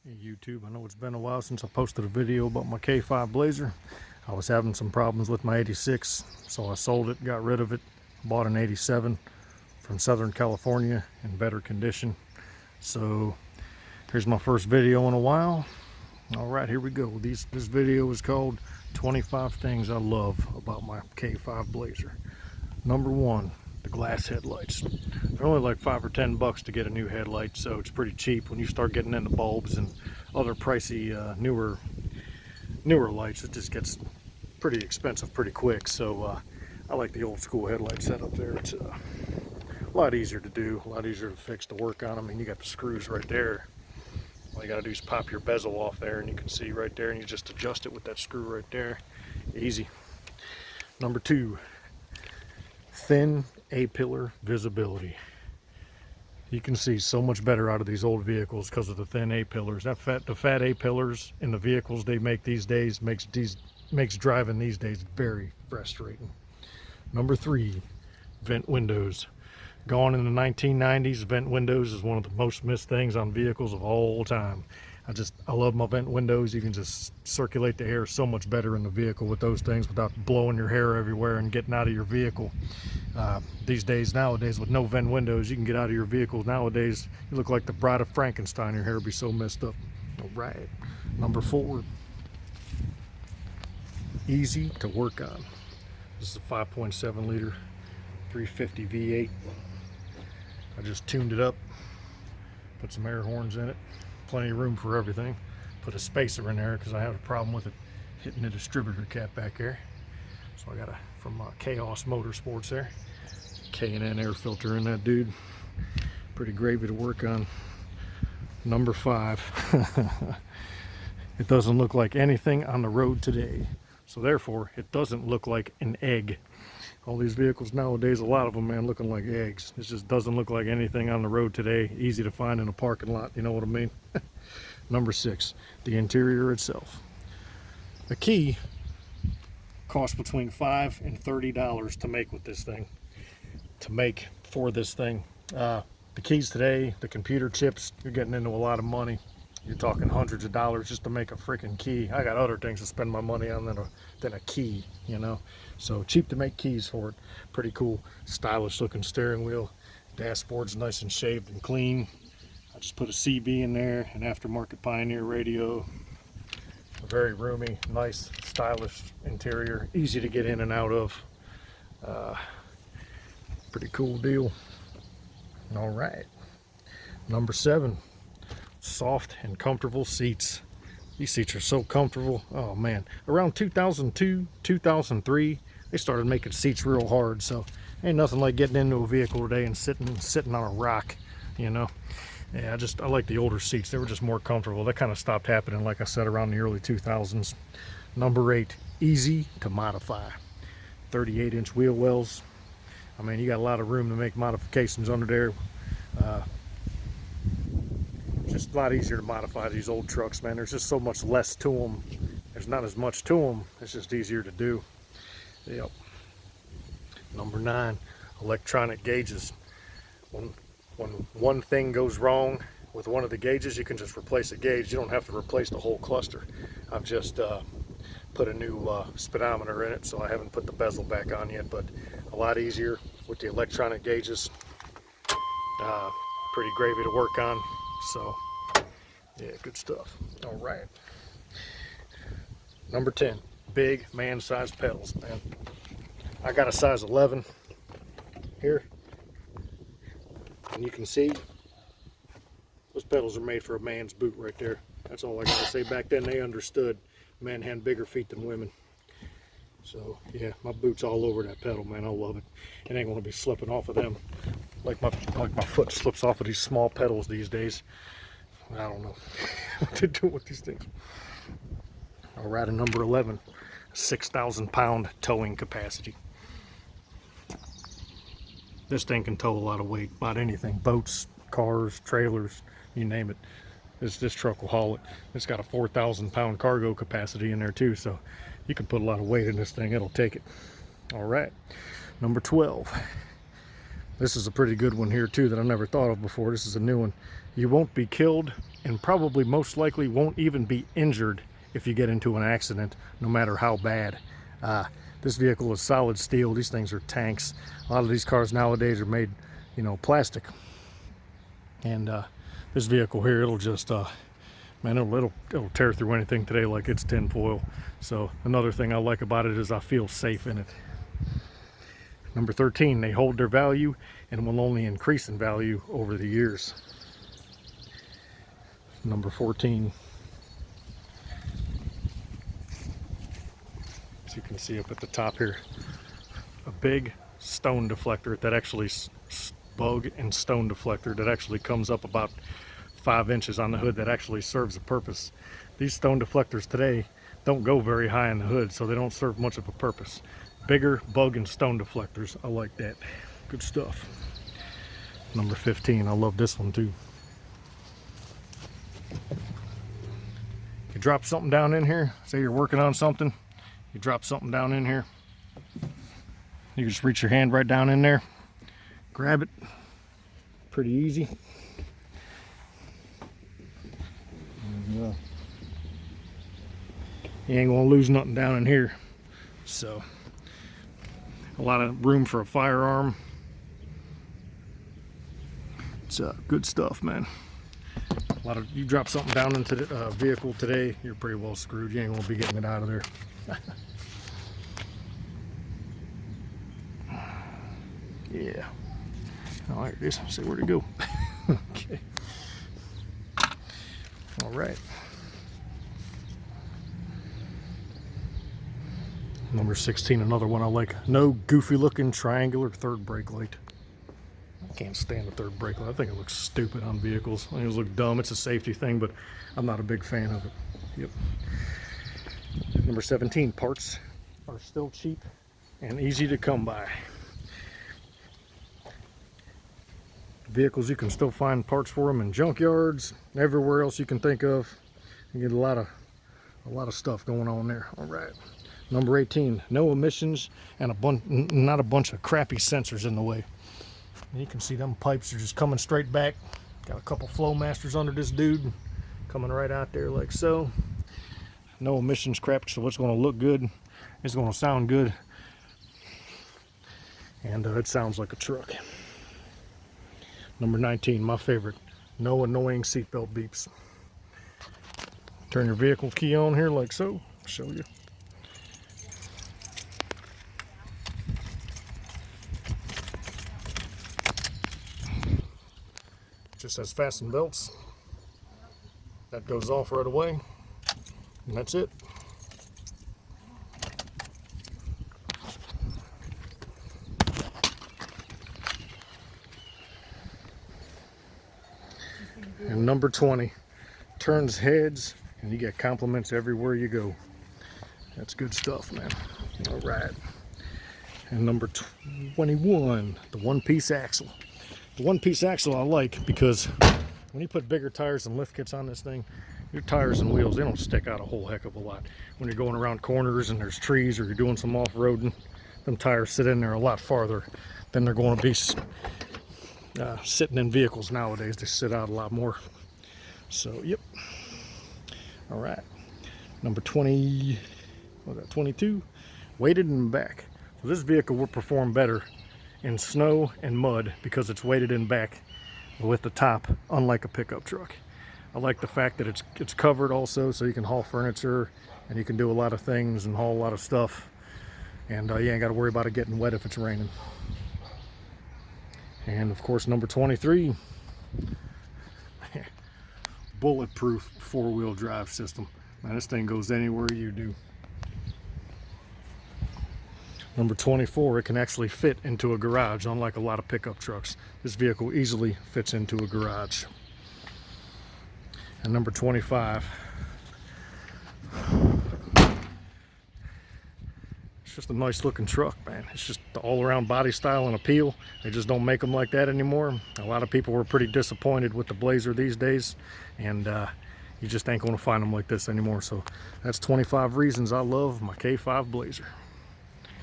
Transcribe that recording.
Hey YouTube, I know it's been a while since I posted a video about my K5 Blazer. I was having some problems with my 86, so I sold it, got rid of it, bought an 87 from Southern California in better condition. So here's my first video in a while. All right, here we go. This video is called 25 Things I Love About My K5 Blazer. Number one, the glass headlights. They're only like $5 or $10 to get a new headlight, so it's pretty cheap. When you start getting into bulbs and other pricey newer lights, it just gets pretty expensive pretty quick. So I like the old school headlight setup there. It's a lot easier to do, a lot easier to fix, to work on. I mean, you got the screws right there. All you gotta do is pop your bezel off there, and you can see right there, and you just adjust it with that screw right there. Easy. Number two, thin A-pillar visibility. You can see so much better out of these old vehicles because of the thin A-pillars. The fat A-pillars in the vehicles they make these days makes driving these days very frustrating. Number three, vent windows. Gone in the 1990s, vent windows is one of the most missed things on vehicles of all time. I love my vent windows. You can just circulate the air so much better in the vehicle with those things without blowing your hair everywhere and getting out of your vehicle. Nowadays, with no vent windows, you can get out of your vehicle. Nowadays, you look like the Bride of Frankenstein. Your hair will be so messed up. All right. Number four, easy to work on. This is a 5.7 liter 350 V8. I just tuned it up, put some air horns in it, plenty of room for everything. Put a spacer in there because I have a problem with it hitting the distributor cap back there. So I got from Chaos Motorsports there, K&N air filter in that dude. Pretty gravy to work on. Number five, it doesn't look like anything on the road today. So therefore, it doesn't look like an egg. All these vehicles nowadays, a lot of them, man, looking like eggs. It just doesn't look like anything on the road today. Easy to find in a parking lot, you know what I mean? Number six, the interior itself. A key costs between $5 and $30 to make with this thing. The keys today, the computer chips, you're getting into a lot of money. You're talking hundreds of dollars just to make a freaking key. I got other things to spend my money on than a key, you know. So cheap to make keys for it. Pretty cool, stylish looking steering wheel. Dashboard's nice and shaved and clean. I just put a CB in there, an aftermarket Pioneer radio. A very roomy, nice, stylish interior. Easy to get in and out of. Pretty cool deal. All right. Number seven, soft and comfortable seats. These seats are so comfortable. Oh man, around 2002, 2003, they started making seats real hard. So ain't nothing like getting into a vehicle today and sitting on a rock, you know. Yeah, I like the older seats. They were just more comfortable. That kind of stopped happening, like I said, around the early 2000s. Number eight, easy to modify. 38-inch wheel wells. I mean, you got a lot of room to make modifications under there. Just a lot easier to modify these old trucks, man. There's just so much less to them. There's not as much to them. It's just easier to do. Yep. Number nine, electronic gauges. When one thing goes wrong with one of the gauges, you can just replace a gauge. You don't have to replace the whole cluster. I've just put a new speedometer in it, so I haven't put the bezel back on yet, but a lot easier with the electronic gauges. Pretty gravy to work on. So, yeah, good stuff. All right. Number 10, big man-sized pedals, man. I got a size 11 here. And you can see those pedals are made for a man's boot right there. That's all I gotta say. Back then they understood men had bigger feet than women. So yeah, my boot's all over that pedal, man. I love it. It ain't gonna be slipping off of them like my foot slips off of these small pedals these days. I don't know what to do with these things. All right, and number 11, 6,000 pound towing capacity. This thing can tow a lot of weight, about anything, boats, cars, trailers, you name it. This truck will haul it. It's got a 4,000 pound cargo capacity in there too, so you can put a lot of weight in this thing, it'll take it. All right, number 12, This is a pretty good one here too that I never thought of before. This is a new one. You won't be killed, and probably most likely won't even be injured if you get into an accident, no matter how bad. This vehicle is solid steel. These things are tanks. A lot of these cars nowadays are made, you know, plastic. And this vehicle here, it'll just, man, it'll tear through anything today like it's tinfoil. So another thing I like about it is I feel safe in it. Number 13, they hold their value and will only increase in value over the years. Number 14. As you can see up at the top here, a big stone deflector that actually, bug and stone deflector that actually comes up about 5 inches on the hood, that actually serves a purpose. These stone deflectors today don't go very high in the hood, so they don't serve much of a purpose. Bigger bug and stone deflectors, I like that. Good stuff. Number 15, I love this one too. You drop something down in here, say you're working on something, you drop something down in here, you just reach your hand right down in there, grab it, pretty easy. And, you ain't gonna lose nothing down in here. So a lot of room for a firearm. It's good stuff, man. A lot of, you drop something down into the vehicle today, you're pretty well screwed. You ain't gonna be getting it out of there. Yeah. Oh, there it is. See, where'd it go? Okay. All right. Number 16, another one I like. No goofy looking triangular third brake light. I can't stand the third brake light. I think it looks stupid on vehicles. I think it looks dumb. It's a safety thing, but I'm not a big fan of it. Yep. Number 17, parts are still cheap and easy to come by. Vehicles, you can still find parts for them in junkyards, everywhere else you can think of. You get a lot of stuff going on there. All right. Number 18, no emissions and not a bunch of crappy sensors in the way. And you can see them pipes are just coming straight back. Got a couple flow masters under this dude, coming right out there like so. No emissions crap, so it's going to look good. It's going to sound good. And it sounds like a truck. Number 19, my favorite, no annoying seatbelt beeps. Turn your vehicle key on here like so. I'll show you. Just says fasten belts. That goes off right away, and that's it. And number 20, turns heads, and you get compliments everywhere you go. That's good stuff, man. All right. And number 21, the one-piece axle. The one-piece axle I like because when you put bigger tires and lift kits on this thing, your tires and wheels, they don't stick out a whole heck of a lot. When you're going around corners and there's trees or you're doing some off-roading, them tires sit in there a lot farther than they're going to be sitting in vehicles nowadays. They sit out a lot more. So, yep. All right. Number 20, what was that, 22, weighted in back. So this vehicle will perform better in snow and mud because it's weighted in back with the top, unlike a pickup truck. I like the fact that it's covered also, so you can haul furniture and you can do a lot of things and haul a lot of stuff, and you ain't got to worry about it getting wet if it's raining. And of course, number 23, bulletproof four-wheel drive system. Man, this thing goes anywhere you do. Number 24, it can actually fit into a garage, unlike a lot of pickup trucks. This vehicle easily fits into a garage. And number 25, it's just a nice looking truck, man. It's just the all-around body style and appeal. They just don't make them like that anymore. A lot of people were pretty disappointed with the Blazer these days, and you just ain't gonna find them like this anymore. So that's 25 reasons I love my K5 Blazer.